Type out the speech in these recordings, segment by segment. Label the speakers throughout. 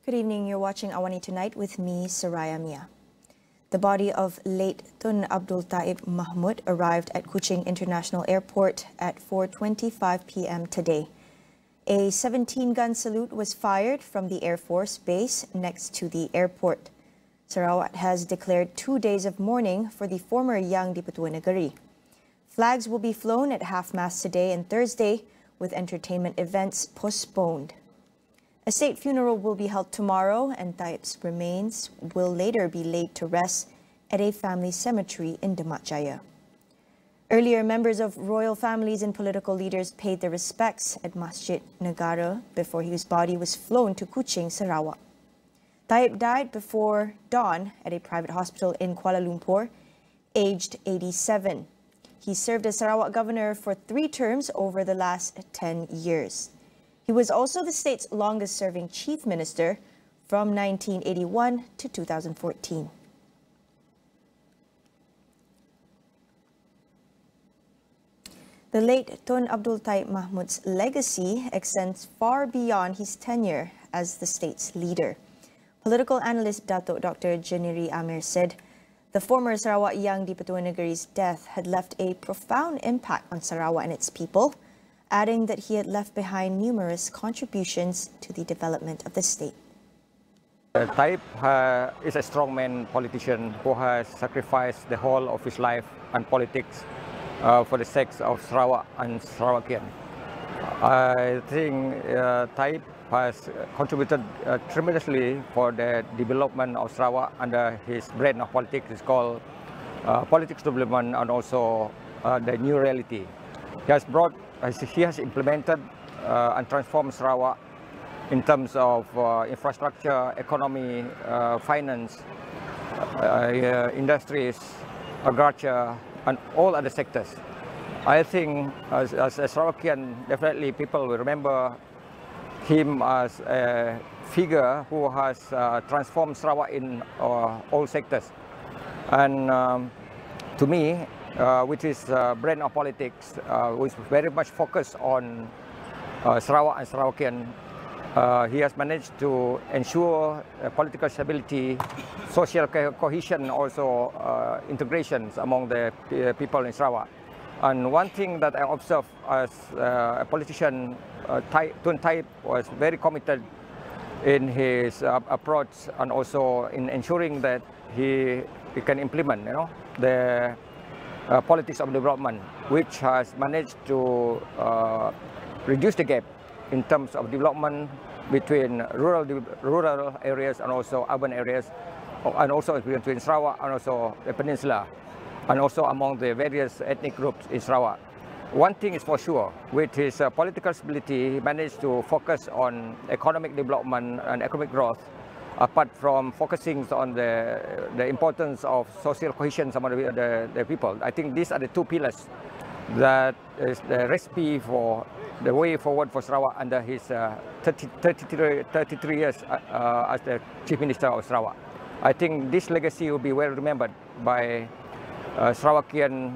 Speaker 1: Good evening. You're watching AWANI Tonight with me, Saraya Mia. The body of late Tun Abdul Taib Mahmud arrived at Kuching International Airport at 4:25 p.m. today. A 17-gun salute was fired from the Air Force base next to the airport. Sarawak has declared 2 days of mourning for the former Yang di-Pertua Negeri. Flags will be flown at half-mast today and Thursday, with entertainment events postponed. A state funeral will be held tomorrow, and Taib's remains will later be laid to rest at a family cemetery in Demak Jaya. Earlier, members of royal families and political leaders paid their respects at Masjid Negara before his body was flown to Kuching, Sarawak. Taib died before dawn at a private hospital in Kuala Lumpur, aged 87. He served as Sarawak governor for 3 terms over the last 10 years. He was also the state's longest-serving chief minister from 1981 to 2014. The late Tun Abdul Taib Mahmud's legacy extends far beyond his tenure as the state's leader. Political analyst Datuk Dr. Janiri Amir said the former Sarawak Yang di-Pertua Negeri's death had left a profound impact on Sarawak and its people, adding that he had left behind numerous contributions to the development of the state.
Speaker 2: Taib is a strongman politician who has sacrificed the whole of his life and politics for the sake of Sarawak and Sarawakian. I think Taib has contributed tremendously for the development of Sarawak under his brand of politics. It's called politics development and also the new reality. He has implemented and transformed Sarawak in terms of infrastructure, economy, finance, industries, agriculture, and all other sectors. I think as a Sarawakian, definitely people will remember him as a figure who has transformed Sarawak in all sectors. And to me, which is brand of politics, which is very much focused on Sarawak and Sarawakian. He has managed to ensure political stability, social cohesion, also integrations among the people in Sarawak. And one thing that I observed as a politician, Tun Taib was very committed in his approach and also in ensuring that he can implement, the politics of development, which has managed to reduce the gap in terms of development between rural areas and also urban areas, and also between Sarawak and also the peninsula, and also among the various ethnic groups in Sarawak. One thing is for sure, with his political stability, he managed to focus on economic development and economic growth, apart from focusing on the importance of social cohesion among the people. I think these are the 2 pillars that is the recipe for the way forward for Sarawak under his 33 years as the Chief Minister of Sarawak. I think this legacy will be well remembered by Sarawakian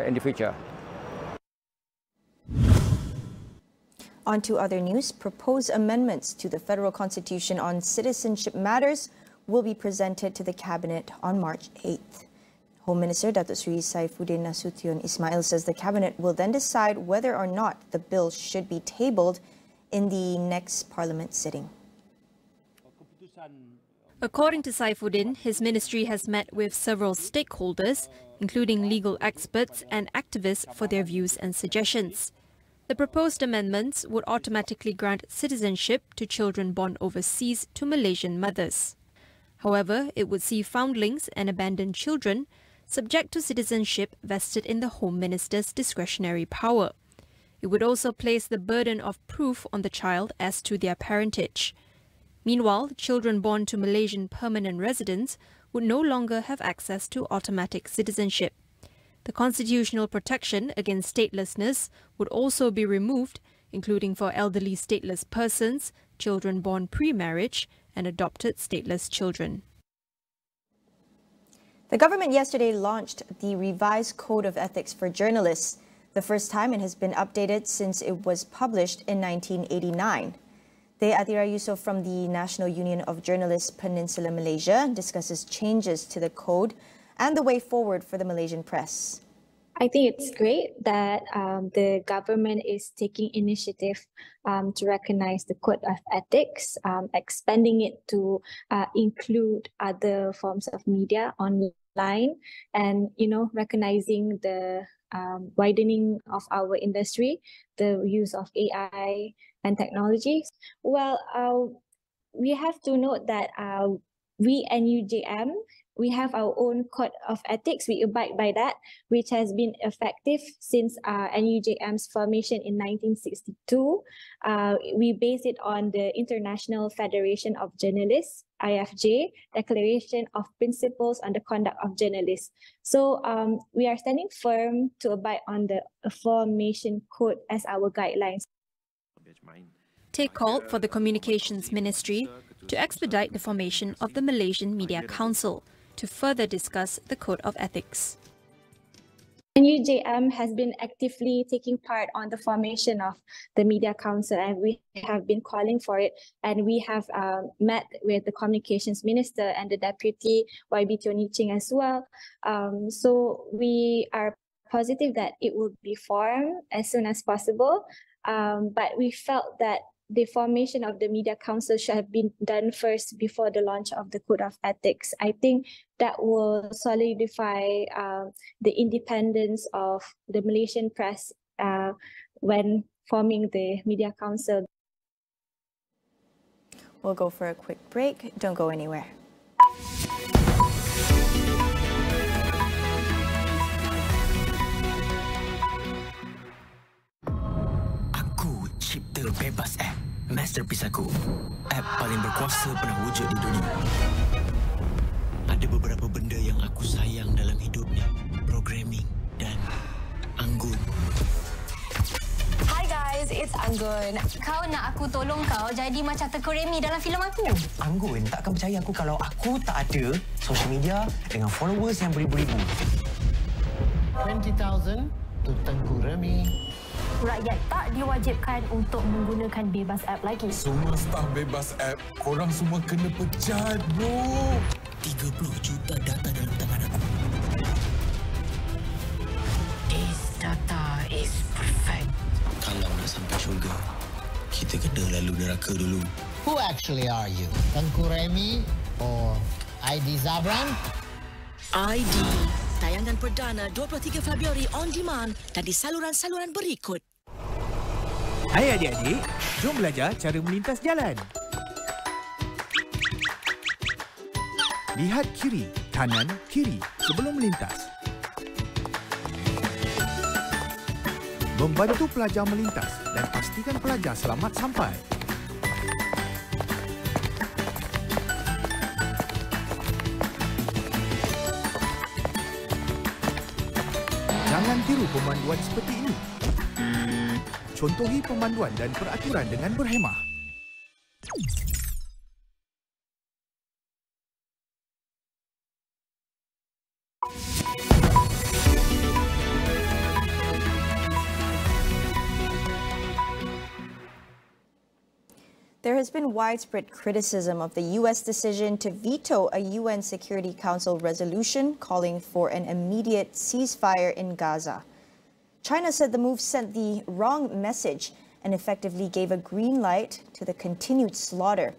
Speaker 2: in the future.
Speaker 1: On to other news. Proposed amendments to the federal constitution on citizenship matters will be presented to the cabinet on March 8th. Home Minister Datuk Sri Saifuddin Nasution Ismail says the cabinet will then decide whether or not the bill should be tabled in the next parliament sitting.
Speaker 3: According to Saifuddin, his ministry has met with several stakeholders, including legal experts and activists, for their views and suggestions. The proposed amendments would automatically grant citizenship to children born overseas to Malaysian mothers. However, it would see foundlings and abandoned children subject to citizenship vested in the Home Minister's discretionary power. It would also place the burden of proof on the child as to their parentage. Meanwhile, children born to Malaysian permanent residents would no longer have access to automatic citizenship. The constitutional protection against statelessness would also be removed, including for elderly stateless persons, children born pre-marriage, and adopted stateless children.
Speaker 1: The government yesterday launched the revised Code of Ethics for Journalists, the first time it has been updated since it was published in 1989. Atira Yusof from the National Union of Journalists Peninsular Malaysia discusses changes to the code and the way forward for the Malaysian press.
Speaker 4: I think it's great that the government is taking initiative to recognize the Code of Ethics, expanding it to include other forms of media online, and recognizing the widening of our industry, the use of AI and technology. Well, we have to note that we NUJM, we have our own code of ethics. We abide by that, which has been effective since NUJM's formation in 1962. We base it on the International Federation of Journalists, IFJ, Declaration of Principles on the Conduct of Journalists. So we are standing firm to abide on the Formation Code as our guidelines.
Speaker 3: Tay called for the Communications Ministry to expedite the formation of the Malaysian Media Council to further discuss the Code of Ethics.
Speaker 4: NUJM has been actively taking part on the formation of the Media Council, and we have been calling for it, and we have met with the Communications Minister and the Deputy YB Tioni Ching as well. So we are positive that it will be formed as soon as possible, but we felt that the formation of the Media Council should have been done first before the launch of the Code of Ethics. I think that will solidify the independence of the Malaysian press when forming the Media Council.
Speaker 1: We'll go for a quick break. Don't go anywhere.
Speaker 5: Cipta Bebas App, masterpiece aku. App paling berkuasa pernah wujud di dunia. Ada beberapa benda yang aku sayang dalam hidup ni. Programming dan Anggun.
Speaker 6: Hi guys, it's Anggun. Kau nak aku tolong kau jadi macam Tengku Remy dalam filem aku?
Speaker 5: Anggun takkan percaya aku kalau aku tak ada social media dengan followers yang beribu-ribu.
Speaker 7: 20,000 to Tengku Remy.
Speaker 6: Rakyat tak diwajibkan untuk menggunakan Bebas App lagi.
Speaker 8: Semua staf Bebas App, korang semua kena pecat, bro.
Speaker 5: 30 juta data dalam tangan aku.
Speaker 6: This data is perfect.
Speaker 5: Kalau nak sampai syurga, kita kena lalu neraka dulu.
Speaker 7: Who actually are you? Tengku Remy or ID Zabran?
Speaker 9: ID. Tayangan perdana 23 Februari on demand dan di saluran-saluran berikut.
Speaker 10: Hai adik-adik, jom belajar cara melintas jalan. Lihat kiri, kanan, kiri sebelum melintas. Membantu pelajar melintas dan pastikan pelajar selamat sampai. Jangan tiru pemanduan seperti ini. Contohi pemanduan dan peraturan dengan berhemah.
Speaker 1: There has been widespread criticism of the U.S. decision to veto a UN Security Council resolution calling for an immediate ceasefire in Gaza. China said the move sent the wrong message and effectively gave a green light to the continued slaughter,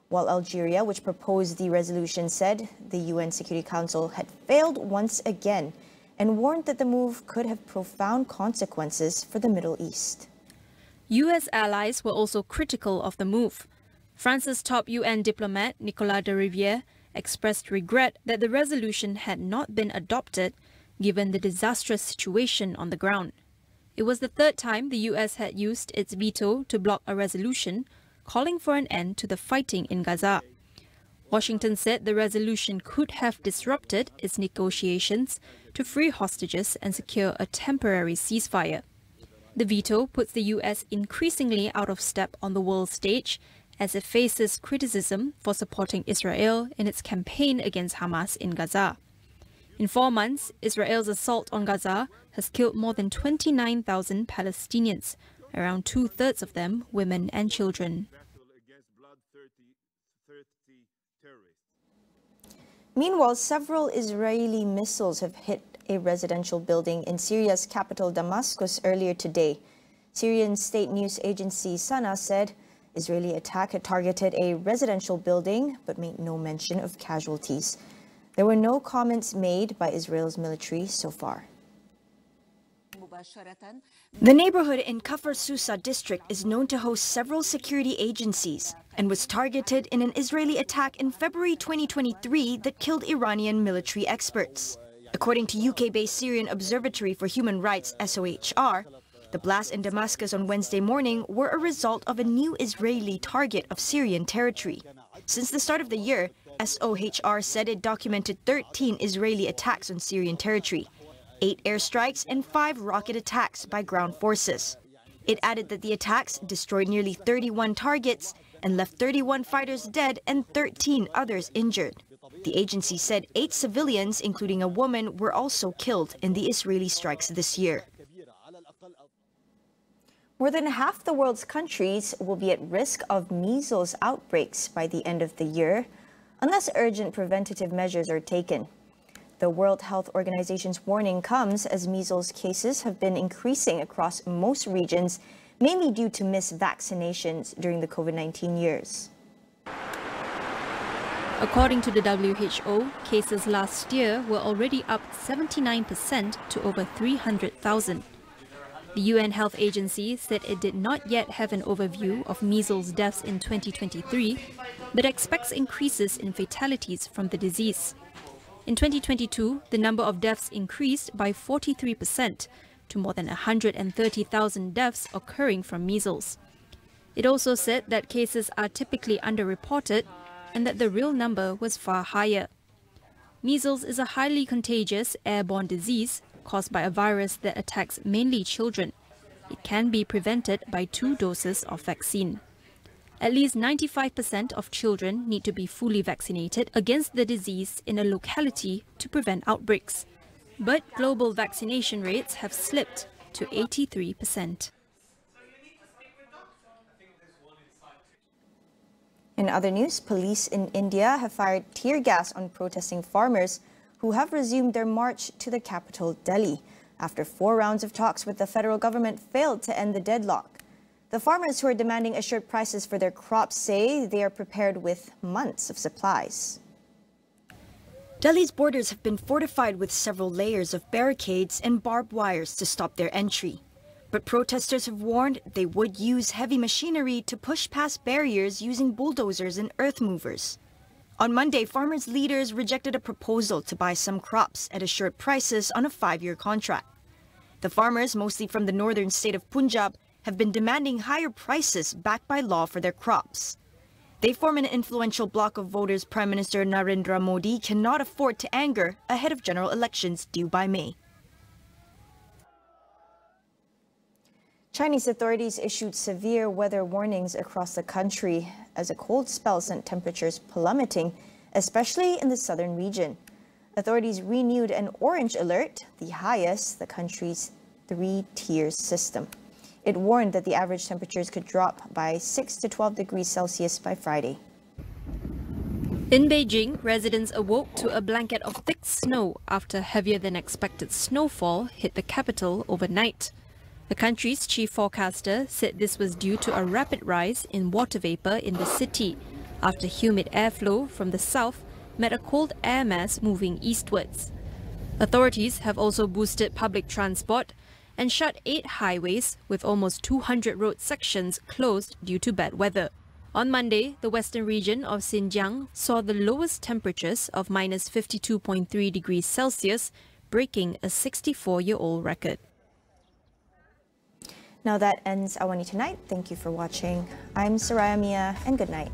Speaker 1: while Algeria, which proposed the resolution, said the UN Security Council had failed once again and warned that the move could have profound consequences for the Middle East.
Speaker 3: US allies were also critical of the move. France's top UN diplomat, Nicolas de Rivière, expressed regret that the resolution had not been adopted given the disastrous situation on the ground. It was the third time the US had used its veto to block a resolution calling for an end to the fighting in Gaza. Washington said the resolution could have disrupted its negotiations to free hostages and secure a temporary ceasefire. The veto puts the US increasingly out of step on the world stage as it faces criticism for supporting Israel in its campaign against Hamas in Gaza. In 4 months, Israel's assault on Gaza has killed more than 29,000 Palestinians, around 2/3 of them women and children.
Speaker 1: Meanwhile, several Israeli missiles have hit a residential building in Syria's capital Damascus earlier today. Syrian state news agency Sana said Israeli attack had targeted a residential building but made no mention of casualties. There were no comments made by Israel's military so far. The neighborhood in Kafr Susa district is known to host several security agencies and was targeted in an Israeli attack in February 2023 that killed Iranian military experts. According to UK-based Syrian Observatory for Human Rights (SOHR), the blasts in Damascus on Wednesday morning were a result of a new Israeli target of Syrian territory. Since the start of the year, SOHR said it documented 13 Israeli attacks on Syrian territory, 8 airstrikes and 5 rocket attacks by ground forces. It added that the attacks destroyed nearly 31 targets and left 31 fighters dead and 13 others injured. The agency said 8 civilians, including a woman, were also killed in the Israeli strikes this year. More than half the world's countries will be at risk of measles outbreaks by the end of the year, unless urgent preventative measures are taken. The World Health Organization's warning comes as measles cases have been increasing across most regions, mainly due to missed vaccinations during the COVID-19 years.
Speaker 3: According to the WHO, cases last year were already up 79% to over 300,000. The UN Health Agency said it did not yet have an overview of measles deaths in 2023, but expects increases in fatalities from the disease. In 2022, the number of deaths increased by 43% to more than 130,000 deaths occurring from measles. It also said that cases are typically underreported and that the real number was far higher. Measles is a highly contagious airborne disease caused by a virus that attacks mainly children. It can be prevented by 2 doses of vaccine. At least 95% of children need to be fully vaccinated against the disease in a locality to prevent outbreaks. But global vaccination rates have slipped to 83%.
Speaker 1: In other news, police in India have fired tear gas on protesting farmers who have resumed their march to the capital, Delhi, after 4 rounds of talks with the federal government failed to end the deadlock. The farmers who are demanding assured prices for their crops say they are prepared with months of supplies. Delhi's borders have been fortified with several layers of barricades and barbed wires to stop their entry. But protesters have warned they would use heavy machinery to push past barriers using bulldozers and earth movers. On Monday, farmers' leaders rejected a proposal to buy some crops at assured prices on a 5-year contract. The farmers, mostly from the northern state of Punjab, have been demanding higher prices backed by law for their crops. They form an influential bloc of voters Prime Minister Narendra Modi cannot afford to anger ahead of general elections due by May. Chinese authorities issued severe weather warnings across the country as a cold spell sent temperatures plummeting, especially in the southern region. Authorities renewed an orange alert, the highest the country's 3-tier system. It warned that the average temperatures could drop by 6 to 12 degrees Celsius by Friday.
Speaker 3: In Beijing, residents awoke to a blanket of thick snow after heavier than expected snowfall hit the capital overnight. The country's chief forecaster said this was due to a rapid rise in water vapor in the city after humid airflow from the south met a cold air mass moving eastwards. Authorities have also boosted public transport and shut 8 highways with almost 200 road sections closed due to bad weather. On Monday, the western region of Xinjiang saw the lowest temperatures of minus 52.3 degrees Celsius, breaking a 64-year-old record.
Speaker 1: Now that ends AWANI Tonight. Thank you for watching. I'm Saraya Mia, and good night.